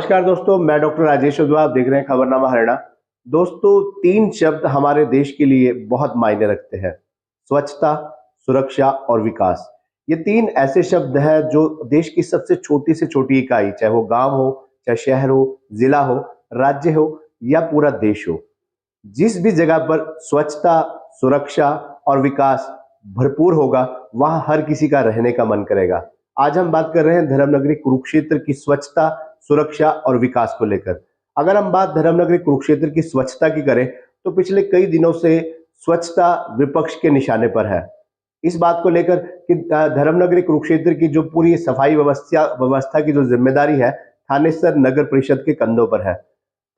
नमस्कार दोस्तों, मैं डॉक्टर राजेश उद्धव। आप देख रहे हैं खबरनामा हरियाणा। दोस्तों, तीन शब्द हमारे देश के लिए बहुत मायने रखते हैं: स्वच्छता, सुरक्षा और विकास। ये तीन ऐसे शब्द हैं जो देश की सबसे छोटी से छोटी इकाई, चाहे वो गांव हो, चाहे शहर हो, जिला हो, राज्य हो या पूरा देश हो, जिस भी जगह पर स्वच्छता, सुरक्षा और विकास भरपूर होगा, वहां हर किसी का रहने का मन करेगा। आज हम बात कर रहे हैं धर्मनगरी कुरुक्षेत्र की स्वच्छता, सुरक्षा और विकास को लेकर। अगर हम बात धर्मनगरी कुरुक्षेत्र की स्वच्छता की करें, तो पिछले कई दिनों से स्वच्छता विपक्ष के निशाने पर है। इस बात को लेकर कि धर्मनगरी कुरुक्षेत्र की जो पूरी सफाई व्यवस्था की जो जिम्मेदारी है, थानेसर नगर परिषद के कंधों पर है।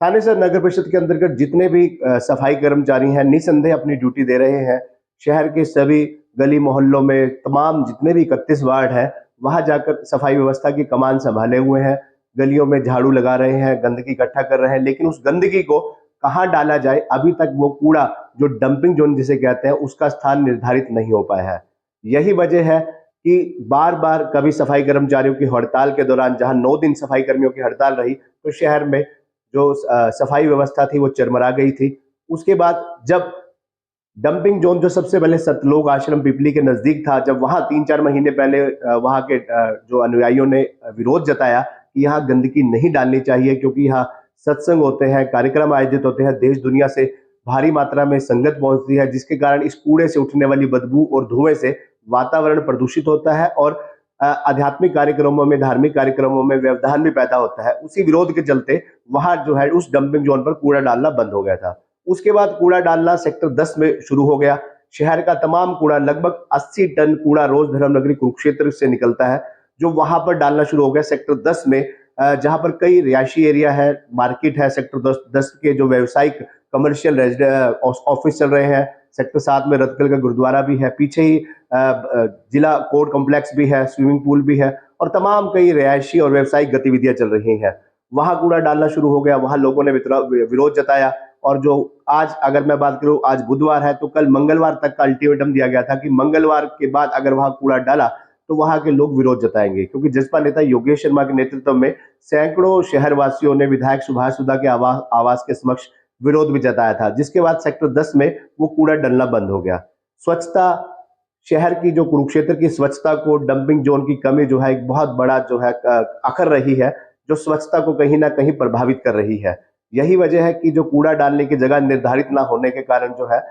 थानेसर नगर परिषद के अंतर्गत जितने भी सफाई कर्मचारी हैं, निसंदेह अपनी ड्यूटी दे रहे हैं। शहर के सभी गली मोहल्लों में तमाम जितने भी 31 वार्ड हैं, वहां जाकर सफाई व्यवस्था की कमान संभाले हुए हैं। गलियों में झाड़ू लगा रहे हैं, गंदगी इकट्ठा कर रहे हैं, लेकिन उस गंदगी को कहाँ डाला जाए, अभी तक वो कूड़ा जो डंपिंग जोन जिसे कहते हैं, उसका स्थान निर्धारित नहीं हो पाया है। यही वजह है कि बार बार कभी सफाई कर्मचारियों की हड़ताल के दौरान, जहां 9 दिन सफाई कर्मियों की हड़ताल रही, तो शहर में जो सफाई व्यवस्था थी वो चरमरा गई थी। उसके बाद जब डंपिंग जोन जो सबसे पहले सतलोक आश्रम पिपली के नजदीक था, जब वहां 3-4 महीने पहले वहां के जो अनुयायियों ने विरोध जताया कि यहाँ गंदगी नहीं डालनी चाहिए, क्योंकि यहाँ सत्संग होते हैं, कार्यक्रम आयोजित होते हैं, देश दुनिया से भारी मात्रा में संगत पहुंचती है, जिसके कारण इस कूड़े से उठने वाली बदबू और धुएं से वातावरण प्रदूषित होता है और आध्यात्मिक कार्यक्रमों में, धार्मिक कार्यक्रमों में व्यवधान भी पैदा होता है। उसी विरोध के चलते वहां जो है उस डंपिंग जोन पर कूड़ा डालना बंद हो गया था। उसके बाद कूड़ा डालना सेक्टर 10 में शुरू हो गया। शहर का तमाम कूड़ा, लगभग 80 टन कूड़ा रोज धर्मनगरी कुरुक्षेत्र से निकलता है, जो वहां पर डालना शुरू हो गया सेक्टर 10 में, जहां पर कई रिहायशी एरिया है, मार्केट है। सेक्टर 10 के जो व्यवसायिक कमर्शियल ऑफिस चल रहे हैं। सेक्टर 7 में रतकल का गुरुद्वारा भी है, पीछे ही जिला कोर्ट कॉम्प्लेक्स भी है, स्विमिंग पूल भी है और तमाम कई रिहायशी और व्यवसायिक गतिविधियां चल रही हैं। वहां कूड़ा डालना शुरू हो गया, वहां लोगों ने विरोध जताया। और जो आज अगर मैं बात करूं, आज बुधवार है, तो कल मंगलवार तक का अल्टीमेटम दिया गया था कि मंगलवार के बाद अगर वहां कूड़ा डाला तो वहां के लोग विरोध जताएंगे, क्योंकि जसपा नेता योगेश शर्मा के नेतृत्व में सैकड़ों शहरवासियों ने विधायक सुभाष सुधा के आवास के समक्ष विरोध भी जताया था, जिसके बाद सेक्टर 10 में वो कूड़ा डलना बंद हो गया। स्वच्छता, शहर की जो कुरुक्षेत्र की स्वच्छता को डंपिंग जोन की कमी जो है एक बहुत बड़ा जो है अखर रही है, जो स्वच्छता को कहीं ना कहीं प्रभावित कर रही है। यही वजह है कि जो कूड़ा डालने की जगह निर्धारित ना होने के कारण जो है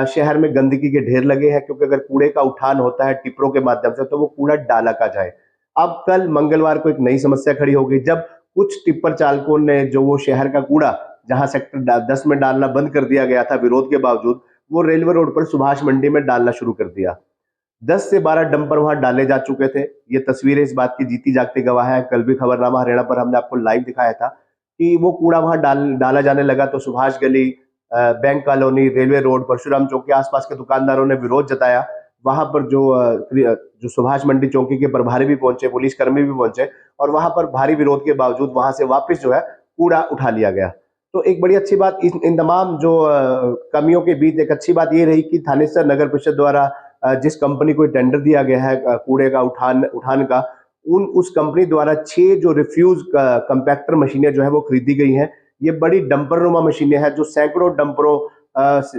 शहर में गंदगी के ढेर लगे हैं, क्योंकि अगर कूड़े का उठान होता है टिपरों के माध्यम से, तो वो कूड़ा डाला का जाए। अब कल मंगलवार को एक नई समस्या खड़ी हो गई, जब कुछ टिप्पर चालकों ने जो वो शहर का कूड़ा जहां सेक्टर 10 में डालना बंद कर दिया गया था विरोध के बावजूद, वो रेलवे रोड पर सुभाष मंडी में डालना शुरू कर दिया। 10 से 12 डंपर वहां डाले जा चुके थे। ये तस्वीरें इस बात की जीती जागती गवाह है। कल भी खबरनामा हरियाणा पर हमने आपको लाइव दिखाया था कि वो कूड़ा वहां डाला जाने लगा, तो सुभाष गली, bank colony, railway road, Parshuram Chowk के आसपास के दुकानदारों ने विरोध जताया। वहां पर जो सुभाष मंडी चौकी के प्रभारी भी पहुंचे, पुलिस कर्मी भी पहुंचे, और वहां पर भारी विरोध के बावजूद वहां से वापस जो है कूड़ा उठा लिया गया। तो एक बड़ी अच्छी बात इन तमाम जो कमियों के बीच एक अच्छी बात ये रही कि थानेसर नगर परिषद द्वारा जिस कंपनी को टेंडर दिया गया है कूड़े का उठान का, उस कंपनी द्वारा 6 जो रिफ्यूज कंपैक्टर मशीनें जो है वो खरीदी गई हैं। ये बड़ी डंपर नुमा मशीनें हैं, जो सैकड़ों डंपरों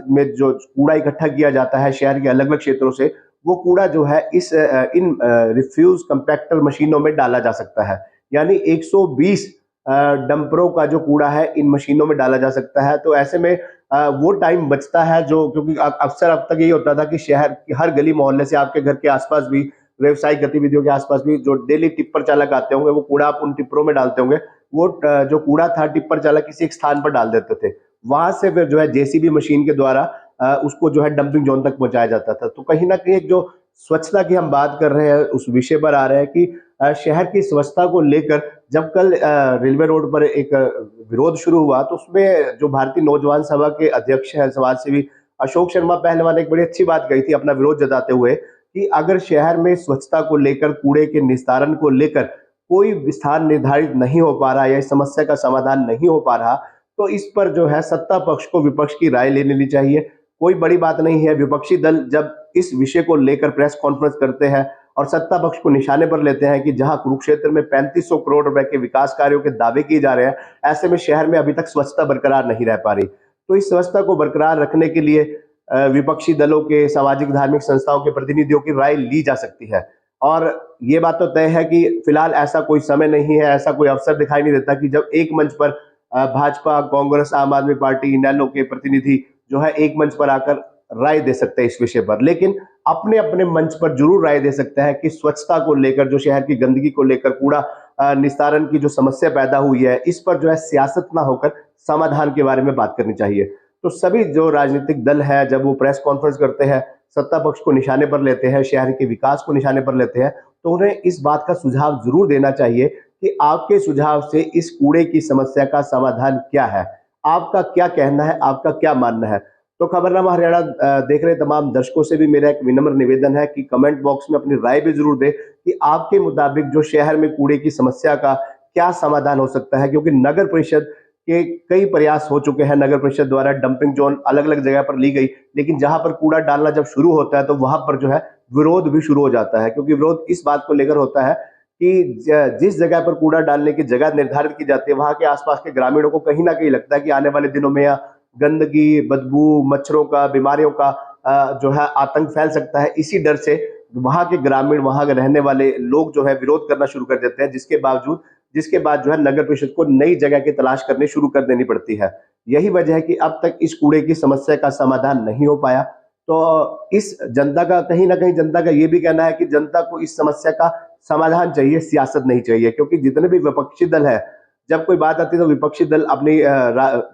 में जो कूड़ा इकट्ठा किया जाता है शहर के अलग अलग क्षेत्रों से, वो कूड़ा जो है इन रिफ्यूज कंपैक्टर मशीनों में डाला जा सकता है। यानी 120 डंपरों का जो कूड़ा है इन मशीनों में डाला जा सकता है। तो ऐसे में वो टाइम बचता है, जो क्योंकि अक्सर अब तक यही होता था कि शहर की हर गली मोहल्ले से, आपके घर के आसपास भी, व्यवसायिक गतिविधियों के आसपास भी जो डेली टिप्पर चालक आते होंगे, वो कूड़ा आप उन टिप्परों में डालते होंगे। वो जो कूड़ा था टिप्पर चालक किसी एक स्थान पर डाल देते थे, वहां से फिर जो है जेसीबी मशीन के द्वारा उसको जो है डंपिंग जोन तक पहुंचाया जाता था। तो कहीं ना कहीं एक जो स्वच्छता की हम बात कर रहे हैं, उस विषय पर आ रहे हैं कि शहर की स्वच्छता को लेकर जब कल रेलवे रोड पर एक विरोध शुरू हुआ, तो उसमें जो भारतीय नौजवान सभा के अध्यक्ष हैं, समाजसेवी अशोक शर्मा पहलवान, एक बड़ी अच्छी बात कही थी अपना विरोध जताते हुए कि अगर शहर में स्वच्छता को लेकर, कूड़े के निस्तारण को लेकर कोई स्थान निर्धारित नहीं हो पा रहा या इस समस्या का समाधान नहीं हो पा रहा, तो इस पर जो है सत्ता पक्ष को विपक्ष की राय ले लेनी चाहिए। कोई बड़ी बात नहीं है, विपक्षी दल जब इस विषय को लेकर प्रेस कॉन्फ्रेंस करते हैं और सत्ता पक्ष को निशाने पर लेते हैं कि जहां कुरुक्षेत्र में 3500 करोड़ रुपए के विकास कार्यों के दावे किए जा रहे हैं, ऐसे में शहर में अभी तक स्वच्छता बरकरार नहीं रह पा रही। तो इस स्वच्छता को बरकरार रखने के लिए विपक्षी दलों के, सामाजिक धार्मिक संस्थाओं के प्रतिनिधियों की राय ली जा सकती है। और ये बात तो तय है कि फिलहाल ऐसा कोई समय नहीं है, ऐसा कोई अवसर दिखाई नहीं देता कि जब एक मंच पर भाजपा, कांग्रेस, आम आदमी पार्टी, इनेलो के प्रतिनिधि जो है एक मंच पर आकर राय दे सकते हैं इस विषय पर, लेकिन अपने अपने मंच पर जरूर राय दे सकते हैं कि स्वच्छता को लेकर, जो शहर की गंदगी को लेकर, कूड़ा निस्तारण की जो समस्या पैदा हुई है, इस पर जो है सियासत ना होकर समाधान के बारे में बात करनी चाहिए। तो सभी जो राजनीतिक दल है, जब वो प्रेस कॉन्फ्रेंस करते हैं, सत्ता पक्ष को निशाने पर लेते हैं, शहर के विकास को निशाने पर लेते हैं, तो उन्हें इस बात का सुझाव जरूर देना चाहिए कि आपके सुझाव से इस कूड़े की समस्या का समाधान क्या है, आपका क्या कहना है, आपका क्या मानना है। तो खबरनामा हरियाणा देख रहे तमाम दर्शकों से भी मेरा एक विनम्र निवेदन है कि कमेंट बॉक्स में अपनी राय भी जरूर दें कि आपके मुताबिक जो शहर में कूड़े की समस्या का क्या समाधान हो सकता है, क्योंकि नगर परिषद के कई प्रयास हो चुके हैं, नगर परिषद द्वारा डंपिंग जोन अलग अलग जगह पर ली गई, लेकिन जहां पर कूड़ा डालना जब शुरू होता है तो वहां पर जो है विरोध भी शुरू हो जाता है, क्योंकि विरोध इस बात को लेकर होता है कि जिस जगह पर कूड़ा डालने की जगह निर्धारित की जाती है, वहां के आसपास के ग्रामीणों को कहीं ना कहीं लगता है कि आने वाले दिनों में यहाँ गंदगी, बदबू, मच्छरों का, बीमारियों का जो है आतंक फैल सकता है। इसी डर से वहां के ग्रामीण, वहां के रहने वाले लोग जो है विरोध करना शुरू कर देते हैं, जिसके बाद जो है नगर परिषद को नई जगह की तलाश करनी शुरू कर देनी पड़ती है। यही वजह है कि अब तक इस कूड़े की समस्या का समाधान नहीं हो पाया। तो इस जनता का, कहीं ना कहीं जनता का ये भी कहना है कि जनता को इस समस्या का समाधान चाहिए, सियासत नहीं चाहिए, क्योंकि जितने भी विपक्षी दल है, जब कोई बात आती है तो विपक्षी दल अपनी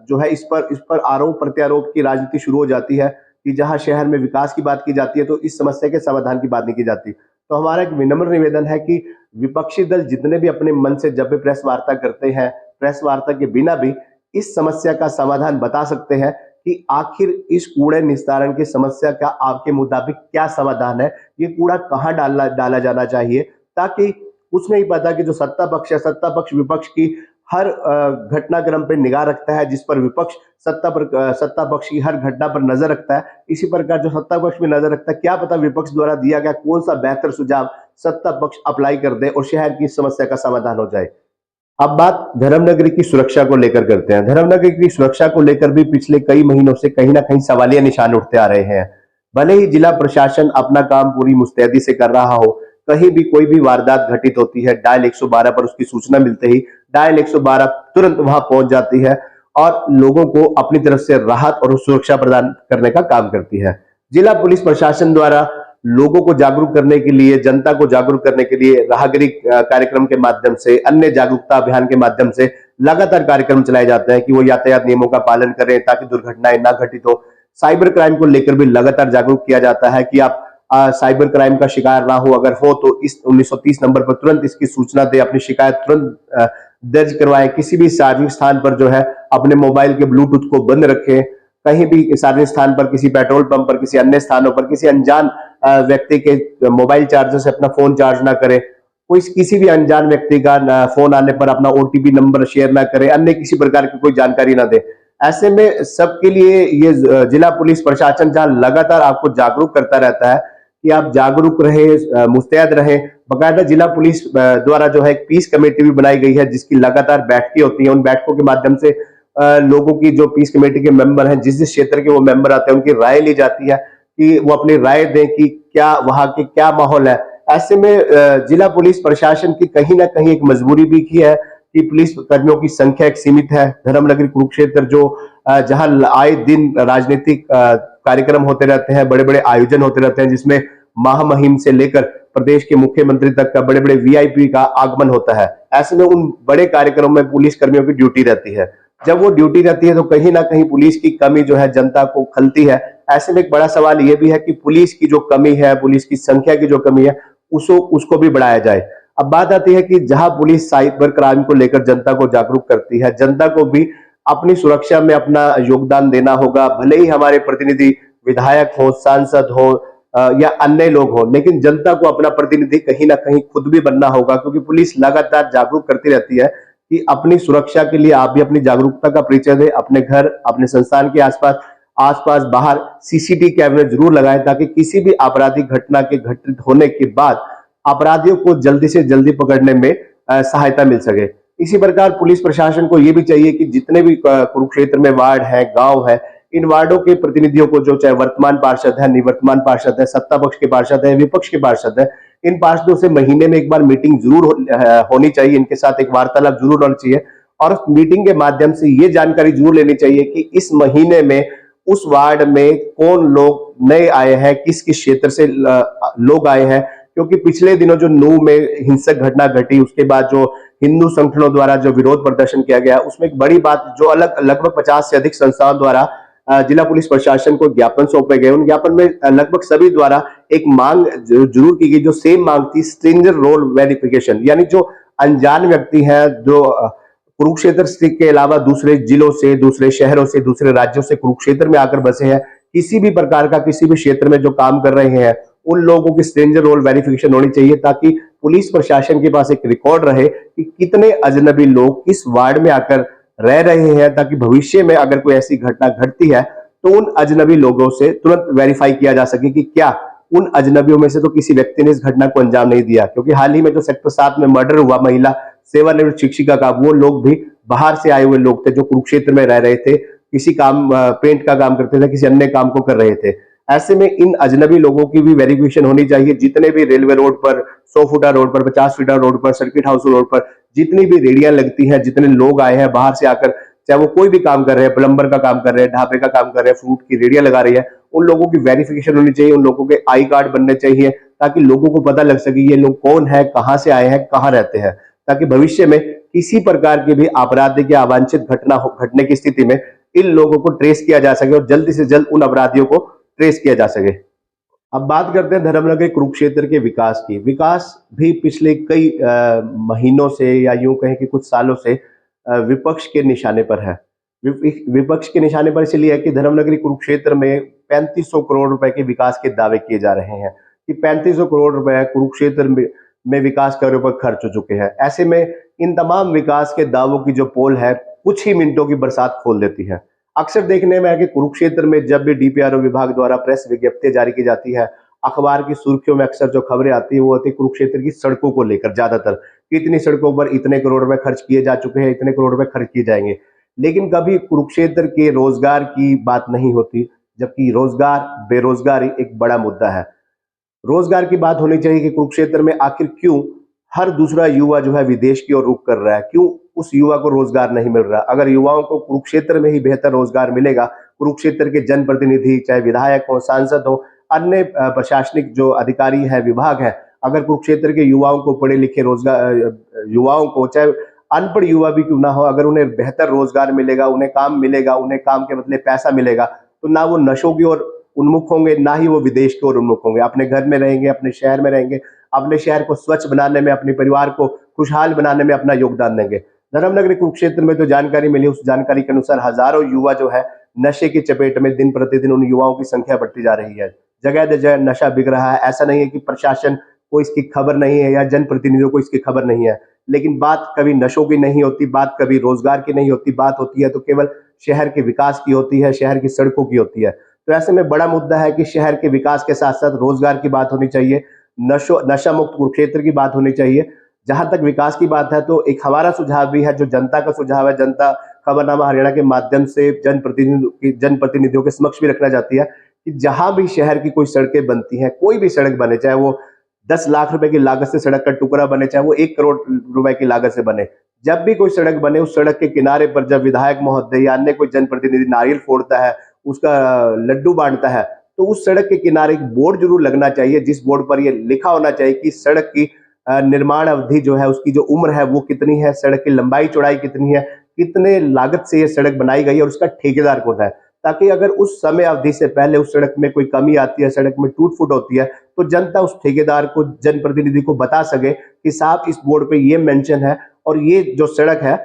जो है इस पर आरोप प्रत्यारोप की राजनीति शुरू हो जाती है कि जहां शहर में विकास की बात की जाती है तो इस समस्या के समाधान की बात नहीं की जाती। तो हमारा एक विनम्र निवेदन है कि विपक्षी दल जितने भी अपने मन से जब भी प्रेस वार्ता करते हैं, प्रेस वार्ता के बिना भी इस समस्या का समाधान बता सकते हैं कि आखिर इस कूड़े निस्तारण की समस्या का आपके मुताबिक क्या समाधान है, ये कूड़ा कहाँ डाला जाना चाहिए, ताकि कुछ नहीं पता कि जो सत्ता पक्ष है, सत्ता पक्ष विपक्ष की हर घटनाक्रम पर निगाह रखता है, जिस पर विपक्ष सत्ता पक्ष की हर घटना पर नजर रखता है, इसी प्रकार जो सत्ता पक्ष में नजर रखता है, क्या पता विपक्ष द्वारा दिया गया कौन सा बेहतर सुझाव सत्ता पक्ष अप्लाई कर दे और शहर की समस्या का समाधान हो जाए। अब बात धर्मनगरी की सुरक्षा को लेकर करते हैं। धर्मनगरी की सुरक्षा को लेकर भी पिछले कई महीनों से कहीं ना कहीं सवालिया निशान उठते आ रहे हैं। भले ही जिला प्रशासन अपना काम पूरी मुस्तैदी से कर रहा हो, कहीं भी कोई भी वारदात घटित होती है, डायल 112 पर उसकी सूचना मिलते ही डायल 112 तुरंत वहां पहुंच जाती है और लोगों को अपनी तरफ से राहत और सुरक्षा प्रदान करने का काम करती है। जिला पुलिस प्रशासन द्वारा लोगों को जागरूक करने के लिए, जनता को जागरूक करने के लिए राहगिरी कार्यक्रम के माध्यम से, अन्य जागरूकता अभियान के माध्यम से लगातार कार्यक्रम चलाए जाते हैं कि वो यातायात नियमों का पालन करें ताकि दुर्घटनाएं ना घटित हो। साइबर क्राइम को लेकर भी लगातार जागरूक किया जाता है कि आप साइबर क्राइम का शिकार ना हो, अगर हो तो इस 1930 नंबर पर तुरंत इसकी सूचना दे, अपनी शिकायत तुरंत दर्ज करवाएं। किसी भी सार्वजनिक स्थान पर जो है अपने मोबाइल के ब्लूटूथ को बंद रखें, कहीं भी सार्वजनिक स्थान पर, किसी पेट्रोल पंप पर, किसी अन्य स्थानों पर किसी अनजान व्यक्ति के मोबाइल चार्जर से अपना फोन चार्ज ना करें, कोई किसी भी अनजान व्यक्ति का फोन आने पर अपना ओटीपी नंबर शेयर ना करें, अन्य किसी प्रकार की कोई जानकारी ना दे। ऐसे में सबके लिए ये जिला पुलिस प्रशासन जहां लगातार आपको जागरूक करता रहता है कि आप जागरूक रहे, मुस्तैद रहे। बकायदा जिला पुलिस द्वारा जो है एक पीस कमेटी भी बनाई गई है जिसकी लगातार बैठकें होती हैं। उन बैठकों के माध्यम से लोगों की, जो पीस कमेटी के मेंबर हैं, जिस जिस क्षेत्र के वो मेंबर आते हैं, उनकी राय ली जाती है कि वो अपनी राय दें कि क्या वहां के क्या माहौल है। ऐसे में जिला पुलिस प्रशासन की कहीं ना कहीं एक मजबूरी भी की है कि पुलिस कर्मियों की संख्या एक सीमित है। धर्मनगरी कुरुक्षेत्र जो जहां आए दिन राजनीतिक कार्यक्रम होते रहते हैं, बड़े बड़े आयोजन होते रहते हैं, जिसमें महामहिम से लेकर प्रदेश के मुख्यमंत्री तक का, बड़े बड़े वीआईपी का आगमन होता है। ऐसे में उन बड़े कार्यक्रमों में पुलिस कर्मियों की ड्यूटी रहती है। जब वो ड्यूटी रहती है तो कहीं ना कहीं पुलिस की कमी जो है जनता को खलती है। ऐसे में एक बड़ा सवाल ये भी है कि पुलिस की जो कमी है, पुलिस की संख्या की जो कमी है, उसको भी बढ़ाया जाए। अब बात आती है कि जहां पुलिस साइबर क्राइम को लेकर जनता को जागरूक करती है, जनता को भी अपनी सुरक्षा में अपना योगदान देना होगा। भले ही हमारे प्रतिनिधि विधायक हो, सांसद हो या अन्य लोग हो, लेकिन जनता को अपना प्रतिनिधि कहीं ना कहीं खुद भी बनना होगा, क्योंकि पुलिस लगातार जागरूक करती रहती है कि अपनी सुरक्षा के लिए आप भी अपनी जागरूकता का परिचय दें। अपने घर, अपने संस्थान के आसपास बाहर सीसीटीवी कैमरे जरूर लगाएं, ताकि किसी भी आपराधिक घटना के घटित होने के बाद अपराधियों को जल्दी से जल्दी पकड़ने में सहायता मिल सके। इसी प्रकार पुलिस प्रशासन को ये भी चाहिए कि जितने भी कुरुक्षेत्र में वार्ड है, गांव है, इन वार्डों के प्रतिनिधियों को, जो चाहे वर्तमान पार्षद है, निवर्तमान पार्षद है, सत्ता पक्ष के पार्षद है, विपक्ष के पार्षद है, इन पार्षदों से महीने में एक बार मीटिंग जरूर होनी चाहिए, इनके साथ एक वार्तालाप जरूर होना चाहिए और उस मीटिंग के माध्यम से ये जानकारी जरूर लेनी चाहिए कि इस महीने में उस वार्ड में कौन लोग नए आए हैं, किस किस क्षेत्र से लोग आए हैं। क्योंकि पिछले दिनों जो नूह में हिंसक घटना घटी, उसके बाद जो हिंदू संगठनों द्वारा जो विरोध प्रदर्शन किया गया, उसमें एक बड़ी बात जो लगभग 50 से अधिक संस्थाओं द्वारा जिला पुलिस प्रशासन को ज्ञापन सौंपे गए, उन ज्ञापन में लगभग सभी द्वारा एक मांग जरूर की गई, जो सेम मांग थी, स्ट्रेंजर रोल वेरिफिकेशन। यानी जो अनजान व्यक्ति हैं, जो कुरुक्षेत्र के अलावा दूसरे जिलों से, दूसरे शहरों से, दूसरे राज्यों से कुरुक्षेत्र में आकर बसे हैं, किसी भी प्रकार का किसी भी क्षेत्र में जो काम कर रहे हैं, उन लोगों की स्ट्रेंजर रोल वेरिफिकेशन होनी चाहिए, ताकि पुलिस प्रशासन के पास एक रिकॉर्ड रहे कि कितने अजनबी लोग इस वार्ड में आकर रह रहे हैं, ताकि भविष्य में अगर कोई ऐसी घटना घटती है तो उन अजनबी लोगों से तुरंत वेरीफाई किया जा सके कि क्या उन अजनबियों में से तो किसी व्यक्ति ने इस घटना को अंजाम नहीं दिया। क्योंकि हाल ही में जो सेक्टर 7 में मर्डर हुआ महिला सेवानिवृत्त शिक्षिका का, वो लोग भी बाहर से आए हुए लोग थे जो कुरुक्षेत्र में रह रहे थे, किसी काम पेंट का काम करते थे, किसी अन्य काम को कर रहे थे। ऐसे में इन अजनबी लोगों की भी वेरिफिकेशन होनी चाहिए। जितने भी रेलवे रोड पर, 100 फुटा रोड पर, 50 फीटा रोड पर, सर्किट हाउस रोड पर जितनी भी रेडियां लगती हैं, जितने लोग आए हैं बाहर से आकर, चाहे वो कोई भी काम कर रहे हैं, प्लम्बर का काम कर रहे हैं, ढाबे का काम कर रहे हैं, फ्रूट की रेडियां लगा रही है, उन लोगों की वेरिफिकेशन होनी चाहिए, उन लोगों के आई कार्ड बनने चाहिए, ताकि लोगों को पता लग सके ये लोग कौन है, कहां से आए हैं, कहां रहते हैं, ताकि भविष्य में किसी प्रकार की भी आपराधिक या अवांछित घटना घटने की स्थिति में इन लोगों को ट्रेस किया जा सके और जल्दी से जल्द उन अपराधियों को ट्रेस किया जा सके। अब बात करते हैं धर्मनगर कुरुक्षेत्र के विकास की। विकास भी पिछले कई महीनों से, या यूं कहें कि कुछ सालों से विपक्ष के निशाने पर है। विपक्ष के निशाने पर इसलिए है कि धर्मनगरी कुरुक्षेत्र में 3500 करोड़ रुपए के विकास के दावे किए जा रहे हैं कि 3500 करोड़ रुपए कुरुक्षेत्र में विकास कार्यों पर खर्च हो चुके हैं। ऐसे में इन तमाम विकास के दावों की जो पोल है, कुछ ही मिनटों की बरसात खोल देती है। अक्सर देखने में है कि कुरुक्षेत्र में जब भी डीपीआरओ विभाग द्वारा प्रेस विज्ञप्ति जारी की जाती है, अखबार की सुर्खियों में अक्सर जो खबरें आती है वो होती है कुरुक्षेत्र की सड़कों को लेकर। ज्यादातर कितनी सड़कों पर इतने करोड़ रुपए खर्च किए जा चुके हैं, इतने करोड़ रुपए खर्च किए जाएंगे, लेकिन कभी कुरुक्षेत्र के रोजगार की बात नहीं होती। जबकि रोजगार, बेरोजगारी एक बड़ा मुद्दा है। रोजगार की बात होनी चाहिए कि कुरुक्षेत्र में आखिर क्यों हर दूसरा युवा जो है विदेश की ओर रुख कर रहा है, क्यों उस युवा को रोजगार नहीं मिल रहा। अगर युवाओं को कुरुक्षेत्र में ही बेहतर रोजगार मिलेगा, कुरुक्षेत्र के जनप्रतिनिधि, चाहे विधायक हो, सांसद हो, अन्य प्रशासनिक जो अधिकारी है, विभाग है, अगर कुरुक्षेत्र के युवाओं को, पढ़े लिखे रोजगार युवाओं को, चाहे अनपढ़ युवा भी क्यों ना हो, अगर उन्हें बेहतर रोजगार मिलेगा, उन्हें काम मिलेगा, उन्हें काम के बदले पैसा मिलेगा, तो ना वो नशों की ओर उन्मुख होंगे, ना ही वो विदेश की ओर उन्मुख होंगे। अपने घर में रहेंगे, अपने शहर में रहेंगे, अपने शहर को स्वच्छ बनाने में, अपने परिवार को खुशहाल बनाने में अपना योगदान देंगे। धर्मनगरी कुरुक्षेत्र में जो जानकारी मिली, उस जानकारी के अनुसार हजारों युवा जो है नशे की चपेट में, दिन प्रतिदिन उन युवाओं की संख्या बढ़ती जा रही है। जगह जगह नशा बिक रहा है। ऐसा नहीं है कि प्रशासन को इसकी खबर नहीं है या जनप्रतिनिधियों को इसकी खबर नहीं है, लेकिन बात कभी नशों की नहीं होती, बात कभी रोजगार की नहीं होती, बात होती है तो केवल शहर के विकास की होती है, शहर की सड़कों की होती है। तो ऐसे में बड़ा मुद्दा है कि शहर के विकास के साथ साथ रोजगार की बात होनी चाहिए, नशा मुक्त कुरुक्षेत्र की बात होनी चाहिए। जहां तक विकास की बात है, तो एक हमारा सुझाव भी है, जो जनता का सुझाव है, जनता खबरनामा हरियाणा के माध्यम से जनप्रतिनिधियों के समक्ष भी रखना चाहती है कि जहां भी शहर की कोई सड़कें बनती हैं, कोई भी सड़क बने, चाहे वो 10 लाख रुपए की लागत से सड़क का टुकड़ा बने, चाहे वो 1 करोड़ रुपए की लागत से बने, जब भी कोई सड़क बने, उस सड़क के किनारे पर जब विधायक महोदय या अन्य कोई जनप्रतिनिधि नारियल फोड़ता है, उसका लड्डू बांटता है, तो उस सड़क के किनारे एक बोर्ड जरूर लगना चाहिए, जिस बोर्ड पर यह लिखा होना चाहिए कि सड़क की निर्माण अवधि जो है, उसकी जो उम्र है वो कितनी है, सड़क की लंबाई चौड़ाई कितनी है, कितने लागत से ये सड़क बनाई गई है और उसका ठेकेदार कौन है। ताकि अगर उस समय अवधि से पहले उस सड़क में कोई कमी आती है, सड़क में टूट फूट होती है, तो जनता उस ठेकेदार को, जनप्रतिनिधि को बता सके कि साहब इस बोर्ड पे ये मेंशन है और ये जो सड़क है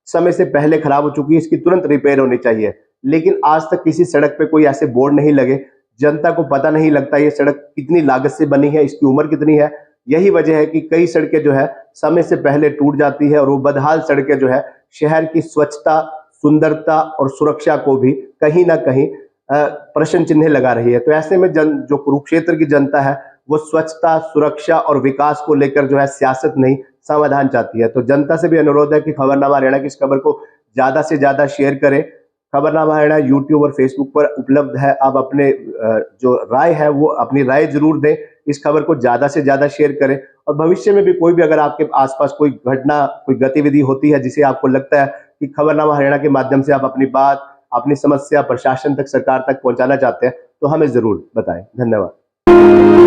समय से पहले खराब हो चुकी है, इसकी तुरंत रिपेयर होनी चाहिए। लेकिन आज तक किसी सड़क पे कोई ऐसे बोर्ड नहीं लगे, जनता को पता नहीं लगता ये सड़क कितनी लागत से बनी है, इसकी उम्र कितनी है। यही वजह है कि कई सड़कें जो है समय से पहले टूट जाती है और वो बदहाल सड़कें जो है शहर की स्वच्छता, सुंदरता और सुरक्षा को भी कहीं ना कहीं प्रश्न चिन्ह लगा रही है। तो ऐसे में जो कुरुक्षेत्र की जनता है वो स्वच्छता, सुरक्षा और विकास को लेकर जो है सियासत नहीं, समाधान चाहती है। तो जनता से भी अनुरोध है कि खबरनामा हरियाणा की इस खबर को ज्यादा से ज्यादा शेयर करें। खबरनामा हरियाणा यूट्यूब और फेसबुक पर उपलब्ध है। आप अपने जो राय है वो अपनी राय जरूर दें, इस खबर को ज्यादा से ज्यादा शेयर करें। और भविष्य में भी कोई भी अगर आपके आसपास कोई घटना, कोई गतिविधि होती है जिसे आपको लगता है कि खबरनामा हरियाणा के माध्यम से आप अपनी बात, अपनी समस्या प्रशासन तक, सरकार तक पहुंचाना चाहते हैं, तो हमें जरूर बताएं। धन्यवाद।